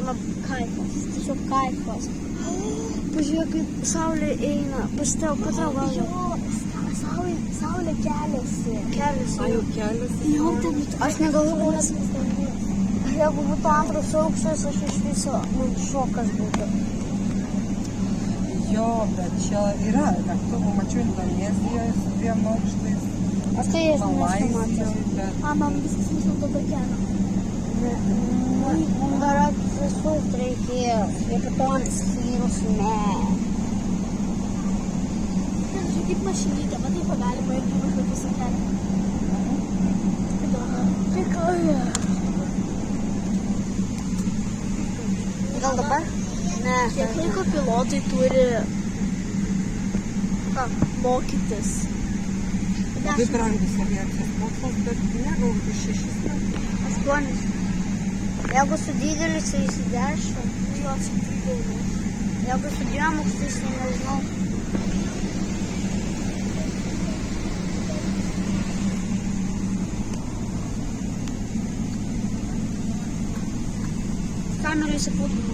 Kaifas. Tiesiog kaifas. Pažiūrėk, kaip saulė eina. Patau gal. Saulė keliasi. Jau keliasi. Aš negalvoju, jeigu būtų antras aukštas, aš iš viso, man šokas būtų. Jo, bet čia yra lėktuvų, mačiau Indonezijoje su 2 aukštais. Aš tai esu nemačiau. Man viskas nežinau dabar kelio. Mums dar visus reikėjo. Repetonis vyrus, ne. Žiūrėk, kaip mašinytė, matai, pagalima ir važiuoti visą kelią. Tikrai. Gal dabar? Ne. Kiek laiko pilotai turi mokytis? Labai brangus aviacijos mokslas, bet ne, gal 6 metų. 8. Jeigu su didelis, tai jis 10. Jo, su didelis. Jeigu su 2 aukštais, tai nežinau. Kamerą įsipūtino.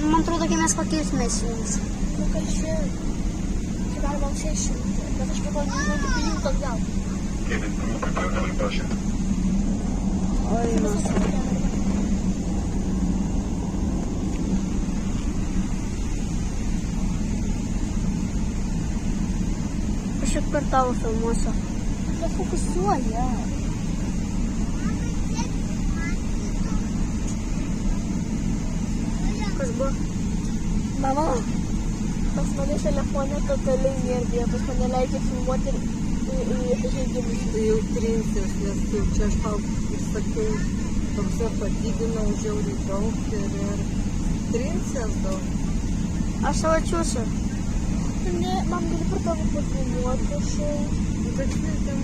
Man atrodo, kai mes pakilsime jums. Nu, kažkaip. Čia galima 600, bet aš pagalvoju, nežinau, kaip įjungti atgal. Oi, nuostabu. Kažkaip per tavo filmuose. Nefokusuoja. Kas buvo? Mama, pas mane telefone totaliai nėra vietos, mane leidžia filmuoti ir žaidimus. Tai jau trinsies, nes jau čia aš tau ir sakiau, toksai padidinau žiauriai daug ir trinsies daug. Aš savo atsiųsiu. Ne, man gali per tavo pafilmuoti šau. Bet ne, ten...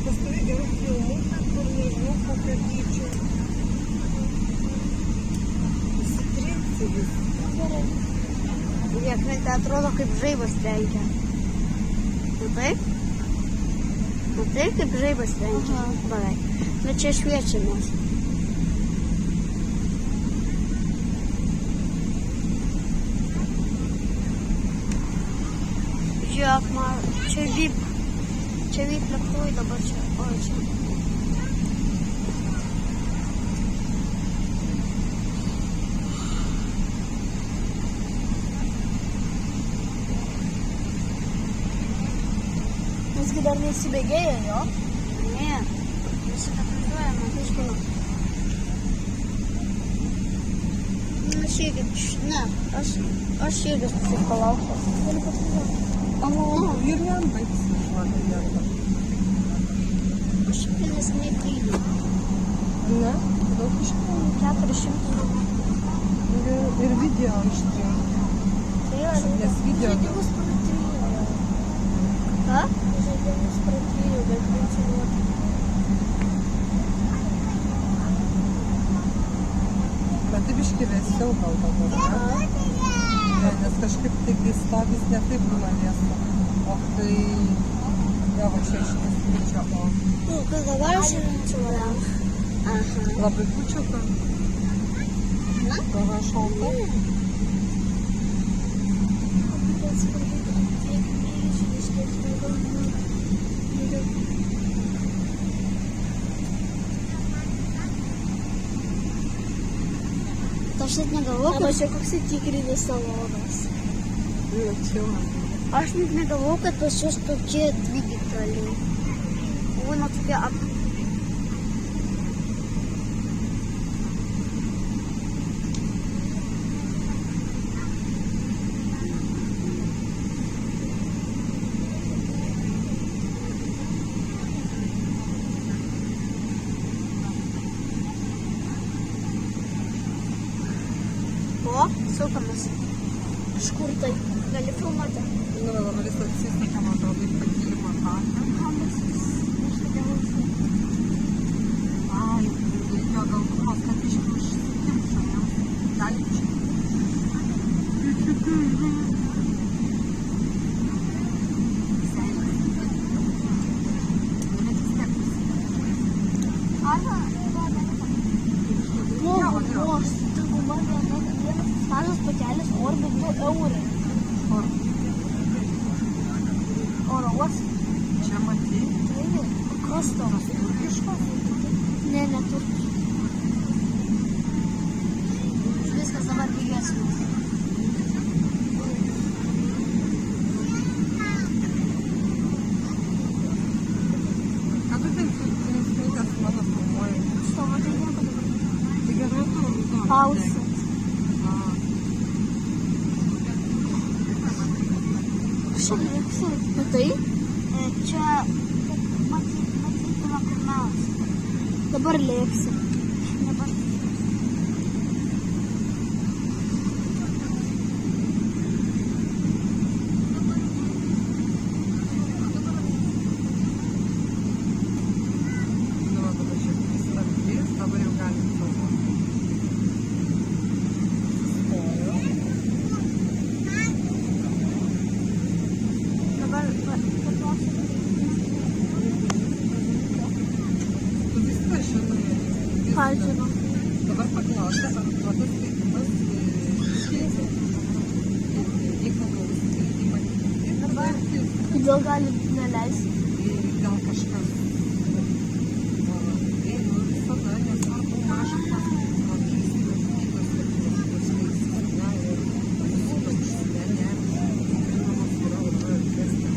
Pas tavai yra filmukai, kur nežinau kokio dydžio. Įsitrinsi vis. Gerai. Žiūrėk, tai atrodo kaip žaibas trenkia. Matai? Matai, kaip žaibas trenkia? Beveik. Bet čia šviečiamės. Žiūrėk, man čia vyp lėktuvai dabar čia. O, čia. Visgi dar neįsibėgėja, jo? Ne, visi katalizuojama, aiškinu. Aš irgi, ne, aš irgi susikalausiu. Gali pasižiūrėti. Ir jam baigsi žodį vietą. Aš pilnas neklydu. Ne? Daug iškėlė. 400. Ir video ištrinti. Tai yra, Nes video žaidimus pratrynė. Ką? Žaidimus pratrynė, bet funkcionuoti. Bet tai biškį vėsiau gal dabar, ne? Ne, nes kažkaip tai stovis ne taip būna vėsa. O tai... Jo, va čia iškės pučia, o... Nu, kas dabar aš čia. Aha. Labai pučia, kad... Na? Gava šalta. Aš net negalvoju, Arba čia koks įtikrinis salonas. Mačiau. aš net negalvoju, kad pas jūs tokie dvigitraliai. Būna tokie O, sukamas. Iš kur tai? Gali filmuoti? Nu, dabar jis atsiseka, man atrodo, į pakilimo taką. Ai, reikėjo gal kuros, kad iškiu išsikimšo, ne? Gali Tos. Čia matyti. Kas to? Tas turkiškas. Ne, turkiškas. Viskas dabar pigesnis. Ką tu ten smulkas mano filmuoji? Što, matai nieko dabar? Tai gerai, tu raudoną. Pauzė. Šiaip lėksi. Matai? Čia matyti vakanaus. Dabar lėksi. Dabar Nu, va, dabar čia pristabdys, dabar jau galim filmuoti. dabar paklausiu. Tu viską žinai. Ką žinau? Dabar paklausia, ar duotas leidimas išeiti į kavos leidimą. Dabar Kodėl gali neleisti? Gal kažkas. Visada nesvarbu mažas kitos vertybės veiksis, ne, ir supačia, ne, žinomas yra labai artesnis.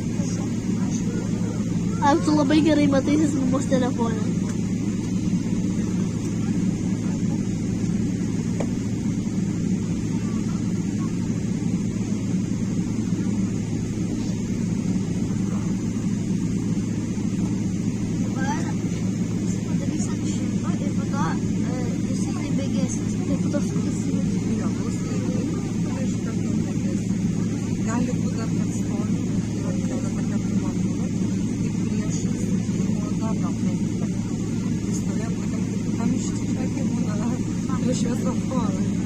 Ar tu labai gerai mataisi mamos telefone? dabar padarysim šimtą ir po to jisai tai bėgesnis. Taip, tu įsivaizduoji. Jo, bus leidimas, tada iš karto bėgės. Gali būti dar kad stovi, ir atrodo tokia pirmąjų, kaip priešais, o dar gal tai stovėt tokiam kaip tam iščičiakė būna prie šviesoforų.